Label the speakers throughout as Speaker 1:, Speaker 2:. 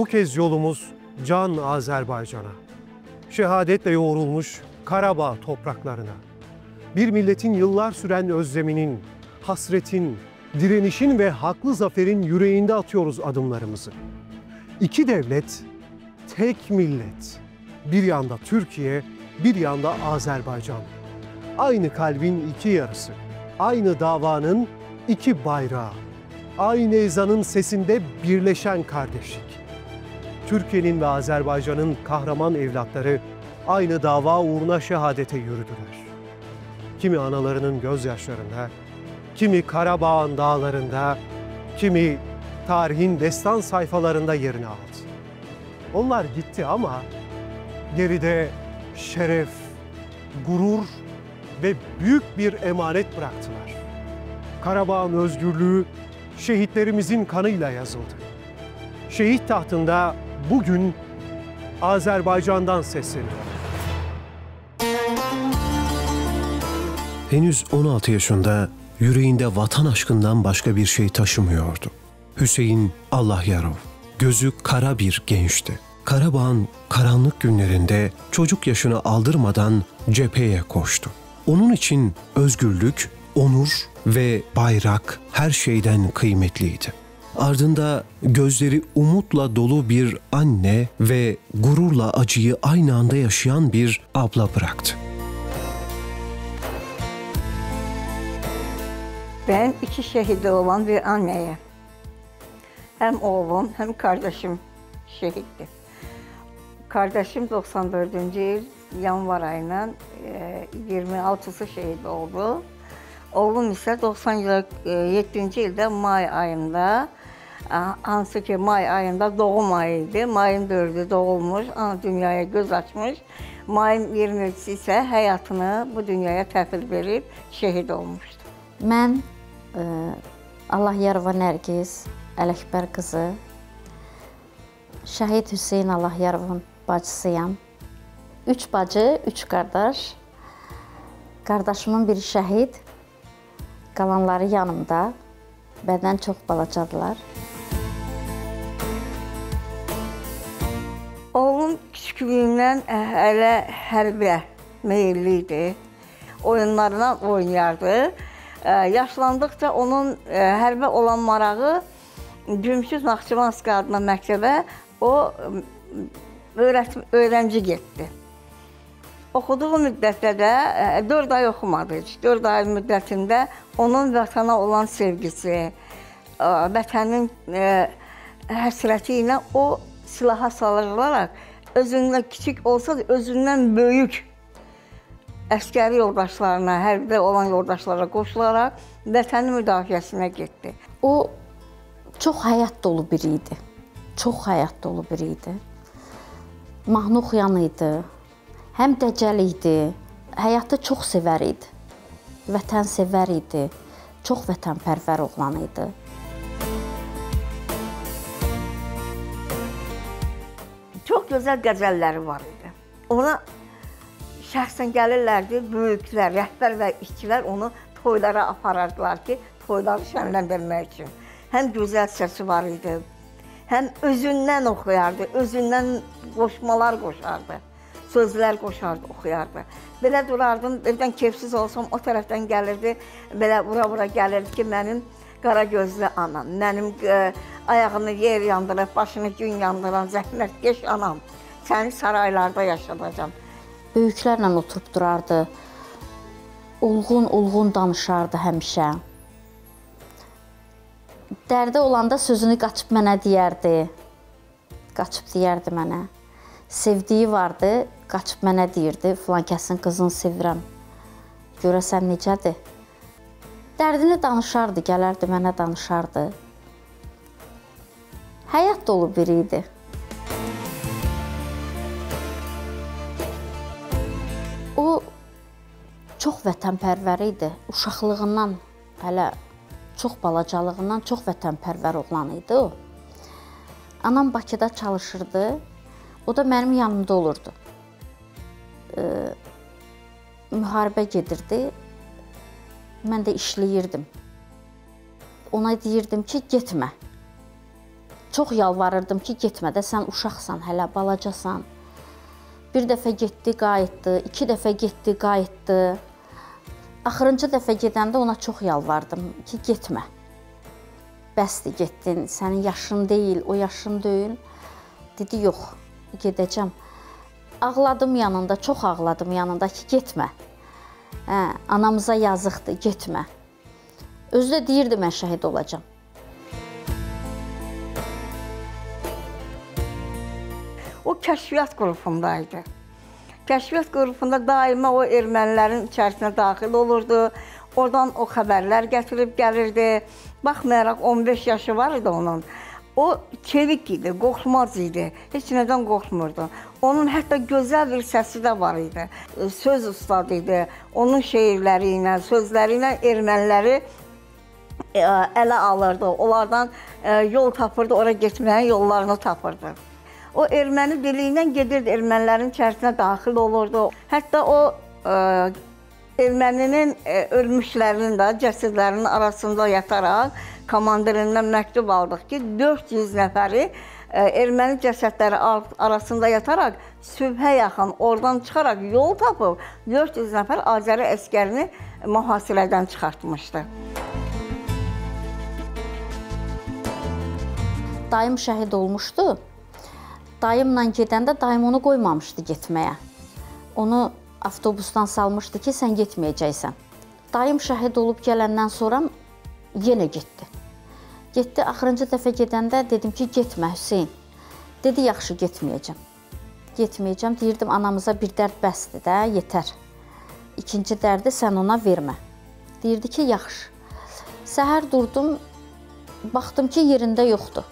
Speaker 1: Bu kez yolumuz can Azerbaycan'a. Şehadetle yoğrulmuş Karabağ topraklarına. Bir milletin yıllar süren özleminin, hasretin, direnişin ve haklı zaferin yüreğinde atıyoruz adımlarımızı. İki devlet, tek millet. Bir yanda Türkiye, bir yanda Azerbaycan. Aynı kalbin iki yarısı, aynı davanın iki bayrağı, aynı ezanın sesinde birleşen kardeşlik. Türkiye'nin ve Azerbaycan'ın kahraman evlatları aynı dava uğruna şehadete yürüdüler. Kimi analarının gözyaşlarında, kimi Karabağ'ın dağlarında, kimi tarihin destan sayfalarında yerini aldı. Onlar gitti ama geride şeref, gurur ve büyük bir emanet bıraktılar. Karabağ'ın özgürlüğü şehitlerimizin kanıyla yazıldı. Şehit tahtında bugün Azerbaycan'dan sesleniyorum. Henüz 16 yaşında yüreğinde vatan aşkından başka bir şey taşımıyordu. Hüseyin Allahyarov, gözü kara bir gençti. Karabağ'ın karanlık günlerinde çocuk yaşını aldırmadan cepheye koştu. Onun için özgürlük, onur ve bayrak her şeyden kıymetliydi. Ardında gözleri umutla dolu bir anne ve gururla acıyı aynı anda yaşayan bir abla bıraktı.
Speaker 2: Ben iki şehidi olan bir anneyim. Hem oğlum hem kardeşim şehitti. Kardeşim 94. yıl yanvar ayından 26'sı şehit oldu. Oğlum ise 97. yılda may ayında, hansı ki may ayında doğum ayıydı. Mayın 4'ü doğulmuş, dünyaya göz açmış. Mayın 23'ü ise hayatını bu dünyaya təhvil verib şehit olmuşdu.
Speaker 3: Mən Allahyarova Nərgiz Ələkbər qızı, şəhid Hüseyin Allahyarovun bacısıyam. 3 bacı, 3 qardaş. Qardaşımın biri şəhid, qalanları yanımda. Bədən çox balacadılar.
Speaker 2: Oğlum küçüklüğündən hələ hərbə meyilli idi. Oyunlarla oynayardı. Yaşlandıqca onun hərbə olan marağı Gümüşüz Naxçıvanski adına məktəbə o öğrenci getdi. Oxuduğu müddətdə də 4 ay oxumadı. 4 ay müddətində onun vətana olan sevgisi, vətənin həsrəti ilə o silaha salırlaraq özündən kiçik olsa da özündən böyük əskəri yoldaşlarına, hərbidə olan yoldaşlara qoşularaq vətənin müdafiəsinə getdi.
Speaker 3: O çox həyat dolu biri idi. Çox həyat dolu biri idi. Mahnı oxuyan idi. Həm dəcəl idi. Həyatı çox sevər idi. Vətən sevər idi. Çox vətənpərvər oğlan idi.
Speaker 2: Çox gözəl qəzəlləri var idi. Ona şəxsən gəlirlərdi, böyüklər, rəhbər və işçilər onu toylara aparardılar ki, toyları şənləndirmək üçün. Həm gözəl səsi var idi, həm özündən oxuyardı, özündən qoşmalar qoşardı, sözlər qoşardı, oxuyardı. Belə durardım, evdən keyfsiz olsam, o tərəfdən gəlirdi, belə vura-vura gəlirdi ki, mənim qara gözlü anam, mənim ayağını yer yandırıb, başını gün yandıran zəhmətkeş anam, səni saraylarda yaşadacam.
Speaker 3: Böyüklərlə oturub durardı, olğun danışardı həmişə. Dərdi olanda sözünü qaçıb mənə deyərdi, qaçıb deyərdi mənə. Sevdiyi vardı, qaçıb mənə deyirdi, filan kəsin qızını sevirəm, görəsən necədir? Dərdini danışardı, gələrdi mənə danışardı. Həyat dolu biri idi. O çox vətənpərvər idi, uşaqlığından, hələ çox balacalığından çox vətənpərvər oğlan idi o. Anam Bakıda çalışırdı, o da mənim yanımda olurdu. Müharibə gedirdi, mən də işləyirdim. Ona deyirdim ki, getmə. çox yalvarırdım ki, getmə də, sən uşaqsan, hələ balacasan. Bir dəfə getdi, qayıtdı, 2 dəfə getdi, qayıtdı. Axırıncı dəfə gedəndə ona çox yalvardım ki, getmə. Bəsdir, getdin, sənin yaşın deyil, o yaşın deyil. Dedi, yox, gedəcəm. Ağladım yanında, çox ağladım yanında ki, getmə. Anamıza yazıqdır, getmə. Özü də deyirdi, mən şəhid olacam.
Speaker 2: O kəşfiyyat qrupundaydı. Kəşfiyyat qrupunda daima o ermənilərin içərisinə daxil olurdu. Oradan o xəbərlər gətirib gəlirdi. Baxmayaraq 15 yaşı var idi onun. O çevik idi, qorxmaz idi, heç nədən qorxmurdu. Onun hətta gözəl bir səsi də var idi. Söz ustadı idi. Onun şeirləri ilə, sözləri ilə erməniləri ələ alırdı. Onlardan yol tapırdı, oraya getməyin yollarını tapırdı. O erməni dili ilə gedirdi, ermənilərin içərisinə daxil olurdu. Hətta o erməninin ölmüşlərinin də cəsədlərinin arasında yataraq komandirindən məktub aldıq ki, 400 nəfəri erməni cəsədləri arasında yataraq sübhə yaxın oradan çıxaraq yol tapıb 400 nəfər Azəri əskərini mühasirədən çıxartmışdı.
Speaker 3: Dayım şəhid olmuşdu. Dayımla gedəndə dayım onu qoymamışdı getməyə. Onu avtobusdan salmışdı ki, sən getməyəcəksən. Dayım şəhid olub gələndən sonra yenə getdi. Getdi, axırıncı dəfə gedəndə dedim ki, getmə Hüseyin. Dedi, yaxşı, getməyəcəm. Getməyəcəm, deyirdim, anamıza bir dərd bəsdir də, yetər. İkinci dərdi sən ona vermə. Deyirdi ki, yaxşı. Səhər durdum, baxdım ki, yerində yoxdur.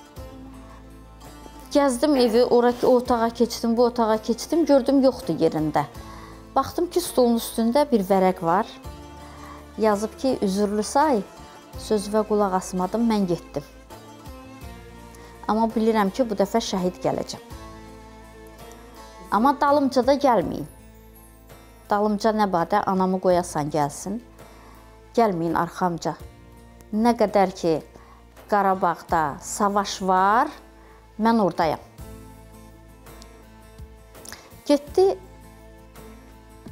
Speaker 3: Gəzdim evi, o otağa keçdim, bu otağa keçdim, gördüm, yoxdur yerində. Baxdım ki, stolun üstündə bir vərəq var. Yazıb ki, üzürlü say, sözvə qulaq asmadım, mən getdim. Amma bilirəm ki, bu dəfə şəhid gələcəm. Amma dalımca da gəlməyin. Dalımca nə badə, anamı qoyasan gəlsin. Gəlməyin arxamca. Nə qədər ki, Qarabağda savaş var, mən oradayam. Getdi,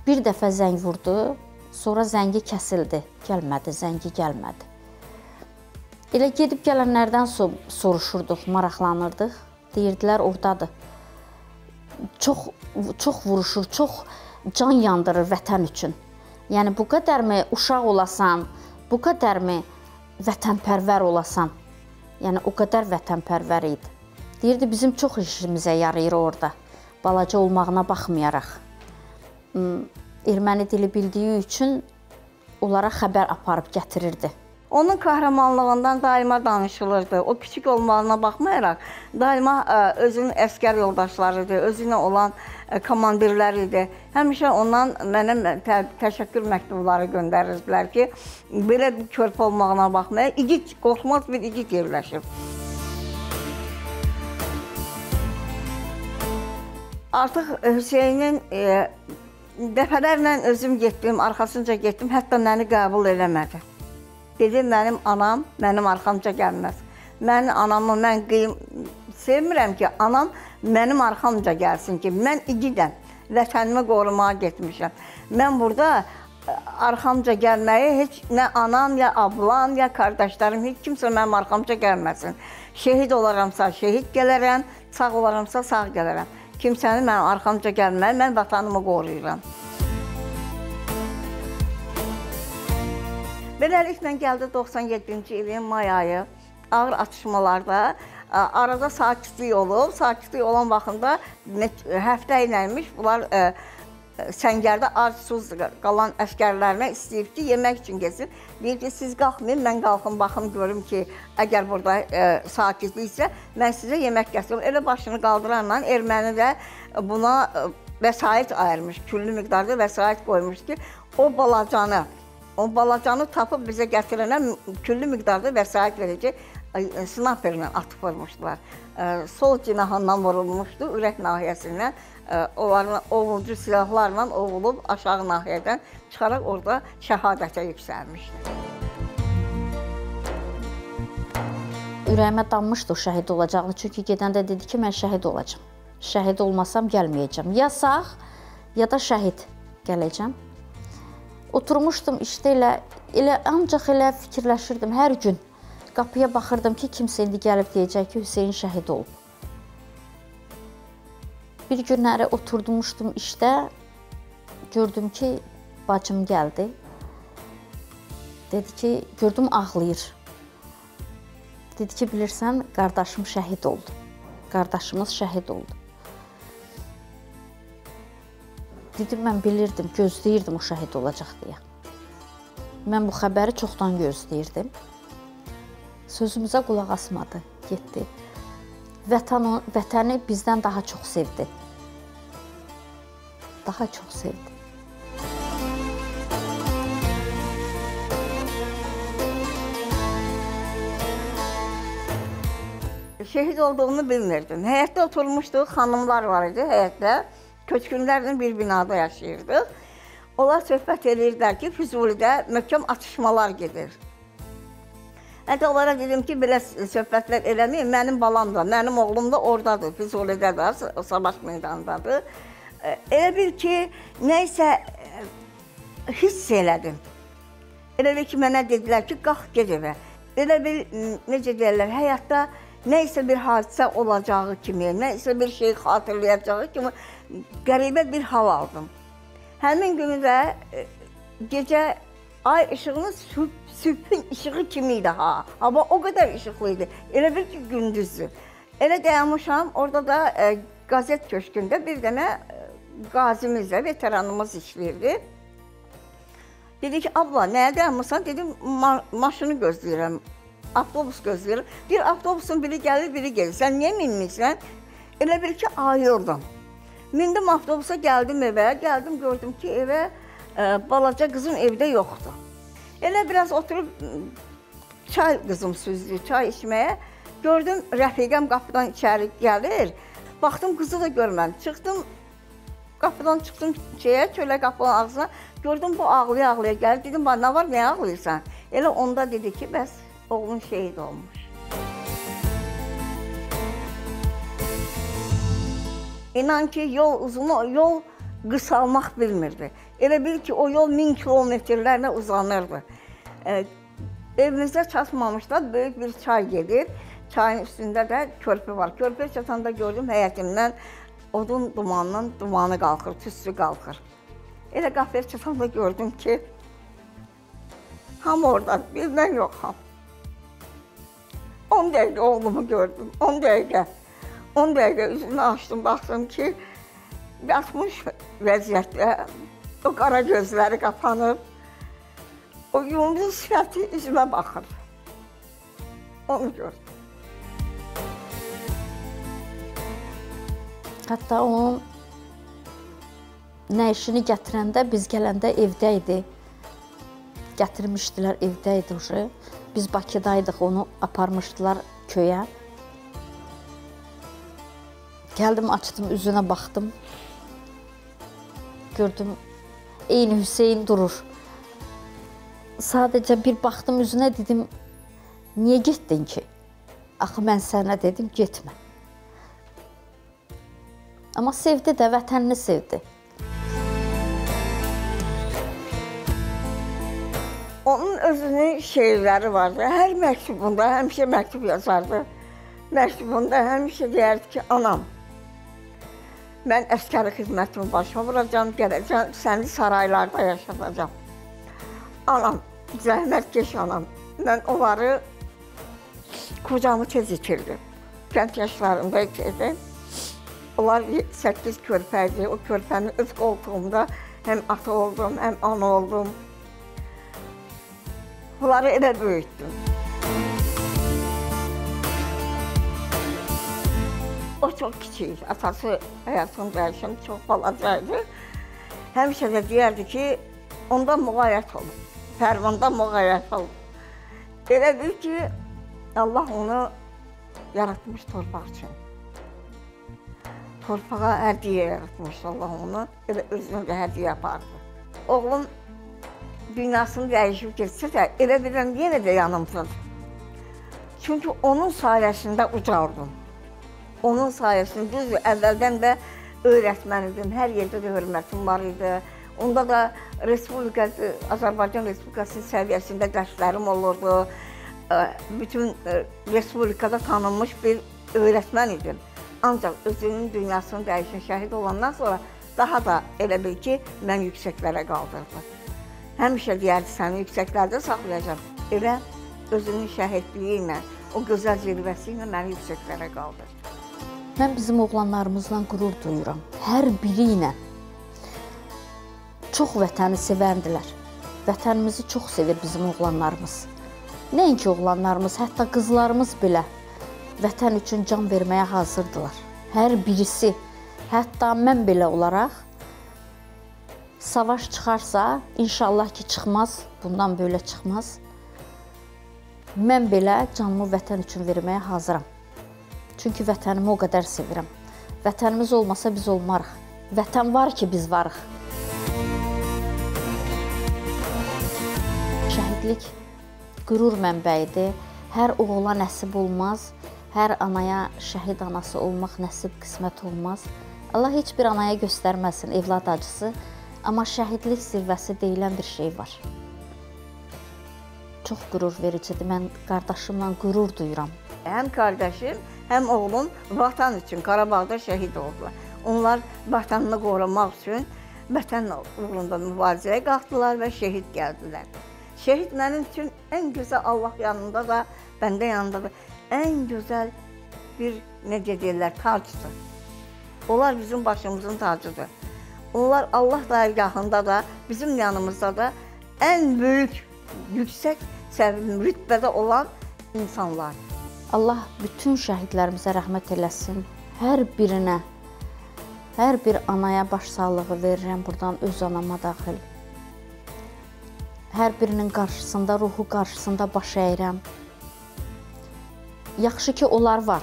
Speaker 3: bir dəfə zəng vurdu, sonra zəngi kəsildi. Gəlmədi, zəngi gəlmədi. Elə gedib gələnlərdən soruşurduq, maraqlanırdıq. Deyirdilər, oradadır. Çox vuruşur, çox can yandırır vətən üçün. Yəni, bu qədərmi uşaq olasan, bu qədərmi vətənpərvər olasan. Yəni, o qədər vətənpərvər idi. Deyirdi, bizim çox işimizə yarayır orada, balaca olmağına baxmayaraq. Erməni dili bildiyi üçün onlara xəbər aparıb gətirirdi.
Speaker 2: Onun qəhrəmanlığından daima danışılırdı. O kiçik olmağına baxmayaraq, daima özünün əskər yoldaşları idi, özünə olan komandirlər idi. Həmişə ondan mənə təşəkkür məktubları göndərirdilər ki, belə bir körpə olmağına baxmayaraq, igid, qorxmaz bir igid yerləşib. Artıq Hüseynin dəfələrlə özüm getdim, arxasınca getdim, hətta məni qəbul eləmədi. Dedi, mənim anam mənim arxamca gəlməz. Mənim anamı mən sevmirəm ki, anam mənim arxamca gəlsin ki, mən igidəm, vətənimi qorumağa getmişəm. Mən burada arxamca gəlməyi heç nə anam, ya ablam, ya qardaşlarım, heç kimsə mənim arxamca gəlməsin. Şəhid olaramsa şəhid gələrəm, sağ olaramsa sağ gələrəm. Kimsəni mənim arxamca gəlməyi, mən vətənimi qoruyuram. Beləliklə gəldi 97-ci ilin may ayı, ağır atışmalarda arada sakitlik olub. Sakitlik olan vaxtında həftə iləymiş, bunlar səngərdə arsuz qalan əskərlərinə istəyib ki, yemək üçün geçsin. Deyir ki, siz qalxmayın, mən qalxım, baxım, görüm ki, əgər burada sakitliksə, mən sizə yemək gətirim. Elə başını qaldıranla erməni də buna vəsait ayırmış, küllü miqdarda vəsait qoymuş ki, o balacanı tapıb bizə gətirənə küllü miqdarda vəsait verəcək, snaperlə atıb vurmuşdular. Sol cinahından vurulmuşdu, ürək nahiyəsindən. Onların ovucu silahlarla ovulub aşağı nahiyədən çıxaraq orada şəhadətə yüksəlmişdi.
Speaker 3: ürəyimə danmışdı o şəhid olacağını. Çünki gedəndə dedi ki, mən şəhid olacağam. Şəhid olmasam gəlməyəcəm. Ya sağ, ya da şəhid gələcəm. Oturmuşdum işdə elə ancaq elə fikirləşirdim hər gün. Qapıya baxırdım ki, kimsə indi gəlib deyəcək ki, Hüseyn şəhid olub. Bir günləri oturdumuşdum işdə, gördüm ki, bacım gəldi. Dedi ki, gördüm ağlayır. Dedi ki, bilirsən, qardaşım şəhid oldu. Qardaşımız şəhid oldu. Dedim, mən bilirdim, gözləyirdim o şəhid olacaq deyə. Mən bu xəbəri çoxdan gözləyirdim. Sözümüzə qulaq asmadı, getdi. Vətəni bizdən daha çox sevdi. Daha çox sevdi.
Speaker 2: Şehid olduğunu bilmirdim. Həyətdə oturmuşduq, xanımlar var idi həyətdə. Köçkünlərlə bir binada yaşayırdıq. Onlar söhbət edirdilər ki, Füzulidə möhkəm atışmalar gedir. Hətta onlara dedim ki, belə söhbətlər eləməyin, mənim balam da, mənim oğlum da oradadır, Füzulidə də, savaş meydanındadır. Elə bil ki, nəysə hiss elədim. Elə bil ki, mənə dedilər ki, qalx ged evə. Elə bil, necə deyirlər, həyatda nəysə bir hadisə olacağı kimi, nəysə bir şey xatırlayacağı kimi qəribə bir hal aldım. Həmin günü də gecə ay işığının sübhün işığı kimi idi ha. Hava o qədər işıqlı idi. Elə bil ki, gündüzdür. Elə dayanmışam, orada da qazet köşkündə bir dənə qazimiz də, veteranımız işləyirdi. Dedi ki, abla, nəyə dayanmışsan? Dedim, maşını gözləyirəm. Avtobus gözləyirəm. Bir avtobusun biri gəlir, biri gelir. Sən niyə minmirsən? Elə bil ki, ayırdım. Mindim avtobusa, gəldim evə. Gəldim, gördüm ki, evə balaca qızım evdə yoxdur. Elə biraz oturub çay qızım süzdü, çay içməyə. Gördüm, rəfiqəm qapıdan içəri gəlir. Baxdım, qızı da görmədim. Çıxdım, qapıdan çıxdım çölə qapının ağzına. Gördüm, bu ağlaya-ağlaya gəlir. Dedim, nə var, niyə ağlayırsan? Elə onda dedi ki, bəs oğlun şehid olmuş. İnan ki, yol uzunu, yol qısalmaq bilmirdi. Elə bil ki, o yol 1000 kilometrlərlə uzanırdı. Evimizdə çatmamışda böyük bir çay gedir. Çayın üstündə də körpü var. Körpüyə çatanda gördüm, həyətimdən odun dumanının dumanı qalxır, tüstü qalxır. Elə qapıya çatanda gördüm ki, ham orada, bir mən yoxam. 10 dəqiqə oğlumu gördüm, 10 dəqiqə. 10 dəqiqə üzünü açdım, baxdım ki, yatmış vəziyyətdə, o qara gözləri qapanıb, o yumru sifəti üzümə baxır. Onu gördüm.
Speaker 3: Hətta onun nəyişini gətirəndə, biz gələndə evdə idi. Gətirmişdilər, evdə idi. Biz Bakıdaydıq, onu aparmışdılar köyə. Gəldim, açdım, üzünə baxdım. Gördüm, eyni Hüseyn durur. Sadəcə bir baxdım üzünə, dedim, niyə getdin ki? Axı, mən sənə dedim, getmə. Amma sevdi də, vətənini sevdi.
Speaker 2: Onun özünün şeirləri vardı. Hər məktubunda həmişə məktub yazardı. Məktubunda həmişə deyərdi ki, anam, mən əskəri xidmətimi başa vuracam, gələcəm, səni saraylarda yaşadacam. Anam, zəhmətkeş anam, mən onları kocamı tez itirdim. Kənd yaşlarında itirdim. Onlar 8 körpəydi, o körpənin öz qoltuğumda həm ata oldum, həm ana oldum. Bunları elə böyütdüm. O çox kiçik, atası həyatında yaşam çox balacaydı. Həmişə də deyərdi ki, onda müğayyət olun, fərmanda müğayyət olun. Elə bil ki, Allah onu yaratmış torpaq üçün. Torpağa hədiyyə yaratmış Allah onu, elə özünə də hədiyyə yapardı. Oğlum dünyasını dəyişib getsə də, elə bilən yenə də yanımdadır. Çünki onun sayəsində ucaldım. Onun sayəsində düzdür, əvvəldən də öyrətmən idim, hər yerdə də hörmətim var idi. Onda da Azərbaycan Respublikasının səviyyəsində dərslərim olurdu. Bütün Respublikada tanınmış bir öyrətmən idim. Ancaq özünün dünyasını dəyişən şəhid olandan sonra daha da elə bil ki, mən yüksəklərə qaldırdım. Həmişə deyərdi, səni yüksəklərdə saxlayacağım. Elə özünün şəhidliyi ilə, o gözəl zirvəsi ilə məni yüksəklərə qaldırdı.
Speaker 3: Mən bizim oğlanlarımızla qürur duyuram. Hər biri ilə. Çox vətəni sevəndilər. Vətənimizi çox sevir bizim oğlanlarımız. Nəinki oğlanlarımız, hətta qızlarımız belə vətən üçün can verməyə hazırdılar. Hər birisi, hətta mən belə olaraq, savaş çıxarsa, inşallah ki, çıxmaz, bundan belə çıxmaz. Mən belə canımı vətən üçün verməyə hazıram. Çünki vətənimi o qədər sevirəm. Vətənimiz olmasa biz olmarıq. Vətən var ki, biz varıq. Şəhidlik qürur mənbəyidir. Hər oğula nəsib olmaz. Hər anaya şəhid anası olmaq nəsib, qismət olmaz. Allah heç bir anaya göstərməsin evlad acısı. Amma şəhidlik zirvəsi deyilən bir şey var. Çox qürur vericidir. Mən qardaşımla qürur duyuram.
Speaker 2: Həm qardaşım, həm oğlum vatan üçün Qarabağda şəhid oldular. Onlar vatanını qorumaq üçün vətən uğrunda mübarizəyə qalxdılar və şəhid gəldilər. Şəhid mənim üçün ən gözəl, Allah yanında da, bəndə yanında da ən gözəl bir, necə deyirlər, tacdır. Onlar bizim başımızın tacıdır. Onlar Allah dərgahında da, bizim yanımızda da ən böyük, yüksək rütbədə olan insanlar.
Speaker 3: Allah bütün şəhidlərimizə rəhmət eləsin. Hər birinə, hər bir anaya başsağlığı verirəm buradan, öz anama daxil. Hər birinin qarşısında, ruhu qarşısında baş əyirəm. Yaxşı ki, onlar var.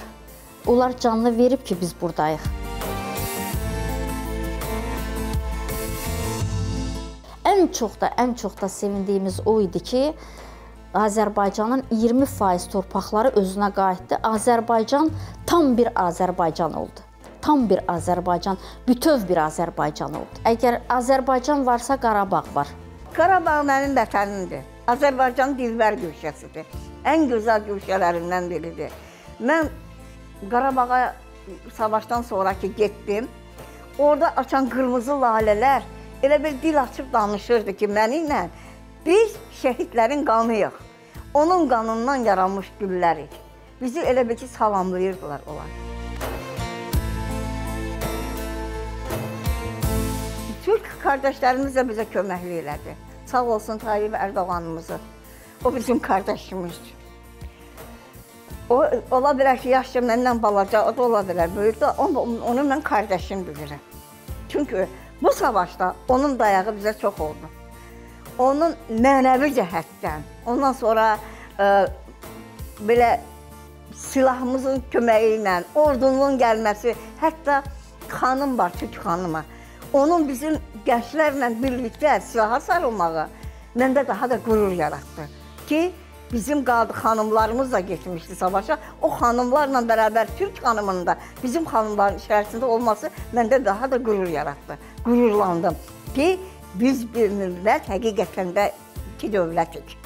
Speaker 3: Onlar canını verib ki, biz buradayıq. Ən çox da sevindiyimiz o idi ki, Azərbaycanın 20% torpaqları özünə qayıtdı. Azərbaycan tam bir Azərbaycan oldu. Tam bir Azərbaycan, bütöv bir Azərbaycan oldu. Əgər Azərbaycan varsa, Qarabağ var.
Speaker 2: Qarabağ mənim vətənimdir. Azərbaycanın dilbər güşəsidir. Ən gözəl güşələrindən biridir. Mən Qarabağa savaşdan sonraki getdim. Orada açan qırmızı lalələr elə bir dil açıb danışırdı ki, mənimlə biz şəhidlərin qanıyıq. Onun qanından yaranmış güllərik. Bizi elə bir ki, salamlayırdılar onlar. Türk qardaşlarımız da bizə köməklik elədi. Sağ olsun Tayyip Ərdoğanımızı. O bizim qardaşımızdır. O, ola bilər ki, yaşca məndən balaca, o da ola bilər, böyük də, onu mən qardaşım bilirəm. Çünki bu savaşda onun dayağı bizə çox oldu. Onun mənəvi cəhətdən, ondan sonra belə silahımızın köməyi ilə, ordunun gəlməsi, hətta xanım var, Türk xanıma. Onun bizim gənclərlə birlikdə silaha sarılmağı məndə daha da qürur yaratdı ki, bizim xanımlarımız da getmişdi savaşa. O xanımlarla bərabər Türk xanımının da bizim xanımların içərisində olması məndə daha da qürur yaratdı. Qürurlandım ki, biz bir millət, həqiqətən də iki dövlətik.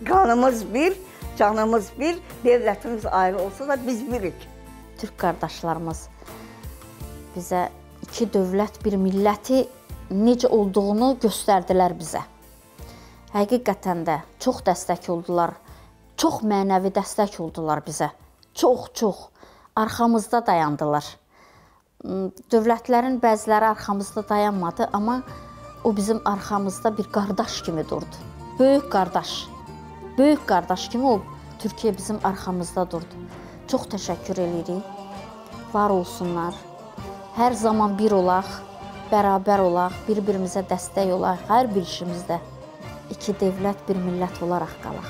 Speaker 2: Qanımız bir, canımız bir, devlətimiz ayrı olsa da biz birik.
Speaker 3: Türk qardaşlarımız bizə iki dövlət, bir milləti necə olduğunu göstərdilər bizə. Həqiqətən də çox dəstək oldular, çox mənəvi dəstək oldular bizə. Çox, arxamızda dayandılar. Dövlətlərin bəziləri arxamızda dayanmadı, amma o bizim arxamızda bir qardaş kimi durdu. Böyük qardaş kimi o Türkiyə bizim arxamızda durdu. Çox təşəkkür edirik, var olsunlar. Hər zaman bir olaq, bərabər olaq, bir-birimizə dəstək olaq, hər bir işimizdə iki dövlət, bir millət olaraq qalaq.